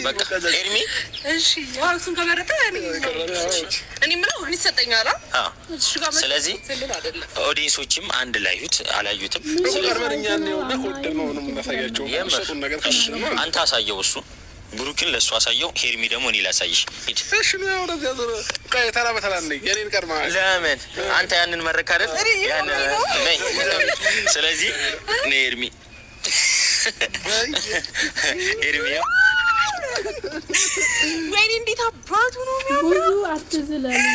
በቃ ኤርሚ እሺ ያውሱን ከመረጠ እኔ ምነው ይሰጠኛል ስለዚህ ኦዲየንሶችም አንድ ላይዩት አላዩትም አንተ አሳየው እሱ ብሩክን ለሱ አሳየው ሄርሚ ደግሞ እኔ ላሳይሽ እሺ ነው ወደዛ ዘረ ቀይ ተራ በተራ ነኝ የኔን ቀርማ ለምን አንተ ያንን መረክ አይደል ያንን ነይ ስለዚህ እኔ ሄርሚ ሄርሚ ወይኔ እንዴት አባቱ ነው የሚያምረው አትዝለኝ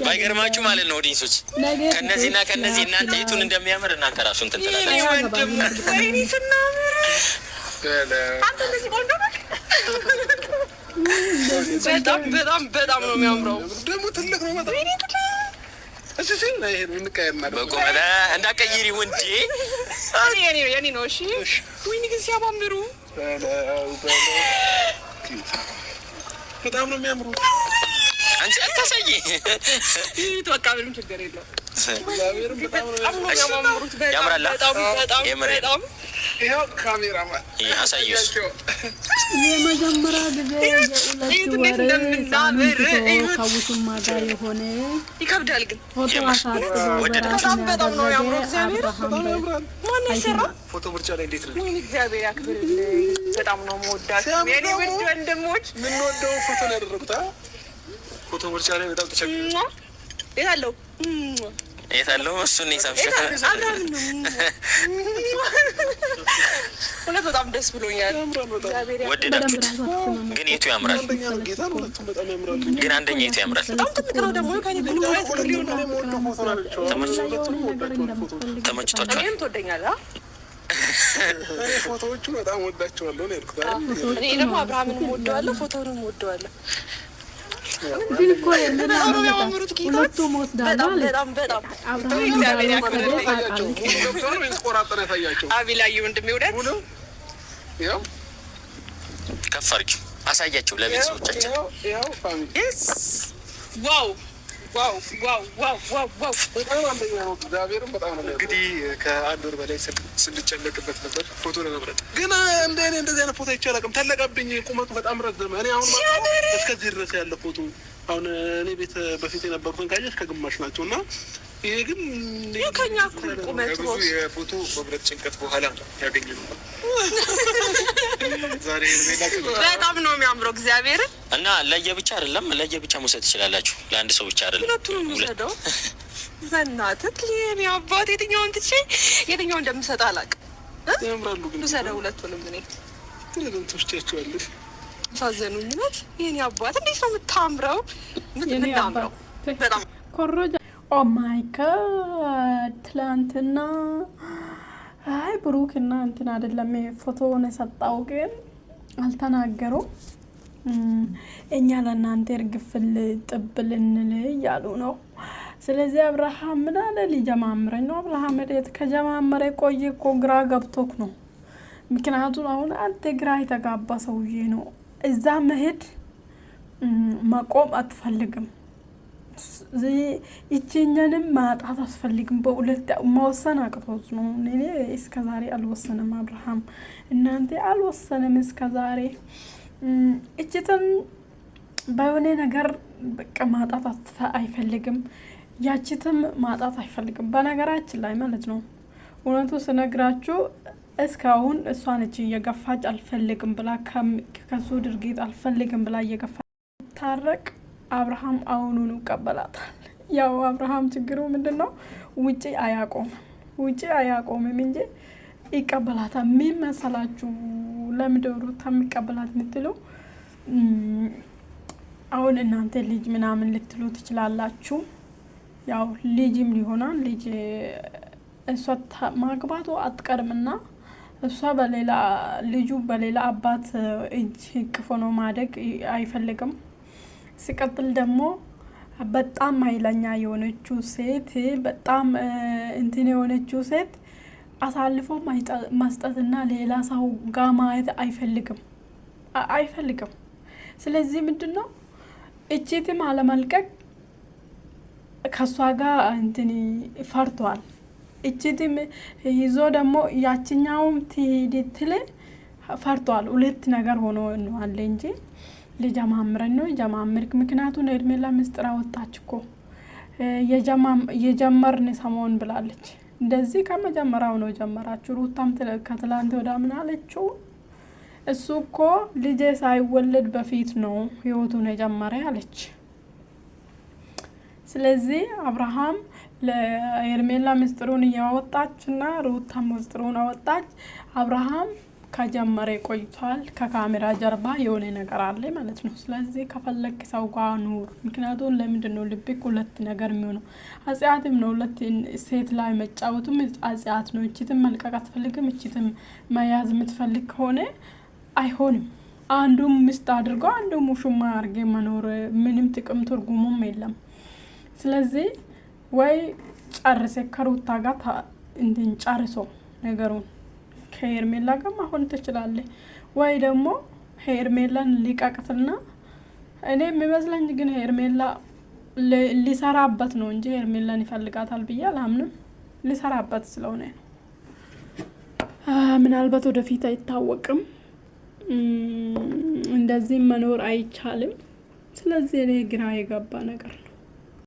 ባይገርማችሁ ማለት ነው ኦዲየንሶች ከነዚህና ከነዚህ እናንተ የቱን እንደሚያምር እናንተ ራሱ እንትን ትላለች ወይኔ ስናምር አንተ እንደዚህ ቆንጆ ነህ በጣም ነው የሚያምረው ደግሞ ትልቅ ነው በጣም እሺ ነው ይሄ ምን ቀየርና በቆመዳ እንዳቀይሪ ወንዴ የኔ ነው እሺ ወይኔ ግን ሲያማምሩ በጣም ነው የሚያምሩ አንቺ አታሳይ በቃ ምንም ችግር የለም ያምራል በጣም ይሄው ካሜራማን አሳይሽ የመጀመሪያ ጊዜ ከውሽማ ጋር የሆነ ይከብዳል ግን ፎቶ በጣም ነው ያምረው እግዚአብሔር ማን ይሰራ ፎቶ ምርጫ ላይ እንዴት ነው እግዚአብሔር ያክብርልኝ በጣም ነው የምወዳት የኔ ውድ ወንድሞች ምን ወደው ፎቶ ነው ያደረጉት ፎቶ ምርጫ ላይ በጣም ተቸግሮ የታለው እሱን ይሳብሽ እውነት በጣም ደስ ብሎኛል ወደዳችሁት ግን የቱ ያምራል ግን አንደኛ የቱ ያምራል በጣም ትልቅ ነው ደግሞ ከኔ ብንቆይ ተመችቷችኋል እኔም ትወደኛለህ ፎቶዎቹ በጣም ወዳቸዋለሁ ነው ያልኩት እኔ ደግሞ አብርሃምንም ወደዋለሁ ፎቶውንም ወደዋለሁ ግን እኮ ሁለቱም ወስዳለሁ በጣም እግዚአብሔር ያክብርልኝ አቢላዬ ወንድሜ ወዳት ከፍ አድርጊው አሳያቸው ለቤተሰቦቻችን እንግዲህ ከአንድ ወር በላይ ስንጨነቅበት ነበር ፎቶ ለመምረጥ ግን እንደዚህ አይነት ፎቶ አይቻልም ተለቀብኝ ቁመቱ በጣም ረዘመ እኔ አሁን እስከዚህ ድረስ ያለ ፎቶ አሁን እኔ ቤት በፊት የነበሩትን ካየሽ ከግማሽ ናቸው እና ይሄ ግን ከኛ ቁመት ነው የፎቶ መምረጥ ጭንቀት በኋላ ያገኘነው ዛሬ በጣም ነው የሚያምረው እግዚአብሔር እና ለየብቻ አይደለም ለየብቻ መውሰድ ትችላላችሁ ለአንድ ሰው ብቻ አይደለም ሁለቱንም ወሰደው በእናትህ የኔ አባት የትኛውን ትቼ የትኛውን እንደምሰጥ አላውቅም ያምራሉ ግን ወሰደው ሁለቱንም እኔ ግን ትወስቻቸዋለሽ ሳዘኑኝነት የኔ አባት እንዴት ነው የምታምረው የምታምረው በጣም ኮሮጃ ኦ ማይ ጋድ ትላንትና አይ ብሩክ እና እንትን አይደለም ፎቶውን የሰጣው ግን አልተናገሩ እኛ ለእናንተ እርግፍል ጥብልንል ያሉ ነው ስለዚህ አብርሃም ምን አለ ሊጀማምረኝ ነው አብርሃም እዴት ከጀማመረ ቆየ እኮ ግራ ገብቶክ ነው ምክንያቱም አሁን አንተ ግራ የተጋባ ሰውዬ ነው እዛ መሄድ መቆም አትፈልግም ይችኛንም ማጣት አስፈልግም በሁለት መወሰን አቅቶት ነው እኔ እስከዛሬ አልወሰነም አብርሃም እናንተ አልወሰነም እስከዛሬ እቺተን ባይሆነ ነገር በቃ ማጣት አይፈልግም ያቺተም ማጣት አይፈልግም በነገራችን ላይ ማለት ነው እውነቱ ስነግራችሁ እስካሁን እሷን እቺ የገፋች አልፈልግም ብላ ከሱ ድርጊት አልፈልግም ብላ የገፋች ታረቅ አብርሃም አሁኑኑ ቀበላታል ያው አብርሃም ችግሩ ምንድነው ውጪ አያቆምም እንጂ ይቀበላታል ምን መሰላችሁ ለምደሩ ተምቀበላት ምትሉ አሁን እናንተ ልጅ ምናምን ልትሉ ትችላላችሁ ያው ልጅም ሊሆናል ልጅ እሷ ማግባቱ አትቀርምና እሷ በሌላ ልጁ በሌላ አባት እጅ እቅፎ ነው ማደግ አይፈልግም ሲቀጥል ደግሞ በጣም ኃይለኛ የሆነችው ሴት በጣም እንትን የሆነችው ሴት አሳልፎ ማስጠትና ሌላ ሰው ጋር ማየት አይፈልግም ስለዚህ ምንድነው እቺትም አለማልቀቅ ከሷ ጋር እንትን ፈርቷል እቺትም ይዞ ደግሞ ያቺኛውም ትሄድትለ ፈርቷል። ሁለት ነገር ሆኖ ነው አለ እንጂ ልጀማምረን ነው የጀማምርክ። ምክንያቱም ሄርሜላ ምስጢር አወጣች እኮ የጀመርን ሰሞን ብላለች። እንደዚህ ከመጀመሪያው ነው ጀመራችሁ። ሩታም ከትላንት ወዳ ምን አለችው? እሱ እኮ ልጄ ሳይወለድ በፊት ነው ህይወቱን የጀመረ አለች። ስለዚህ አብርሃም ለሄርሜላ ምስጢሩን እያወጣችና ሩታም ምስጢሩን አወጣች። አብርሃም ከጀመረ ቆይቷል። ከካሜራ ጀርባ የሆነ ነገር አለ ማለት ነው። ስለዚህ ከፈለክ ሰው ጋር ኑር። ምክንያቱም ለምንድን ነው ልብክ ሁለት ነገር የሚሆነው? አጽያትም ነው ሁለት ሴት ላይ መጫወቱም አጽያት ነው። እቺትም መልቀቅ አትፈልግም፣ እቺትም መያዝ የምትፈልግ ከሆነ አይሆንም። አንዱም ምስት አድርጎ አንዱም ሙሽማ አርጌ መኖር ምንም ጥቅም ትርጉሙም የለም። ስለዚህ ወይ ጨርሰ ከሩታ ጋር እንትን ጨርሶ ነገሩን ከሄርሜላ ጋር ማሆን ትችላለህ፣ ወይ ደግሞ ሄርሜላን ሊቀቅትና እኔ የሚመስለኝ ግን ሄርሜላ ሊሰራበት ነው እንጂ ሄርሜላን ይፈልጋታል ብዬ አላምንም። ሊሰራበት ስለሆነ ነው። ምናልባት ወደፊት አይታወቅም። እንደዚህ መኖር አይቻልም። ስለዚህ እኔ ግራ የገባ ነገር ነው።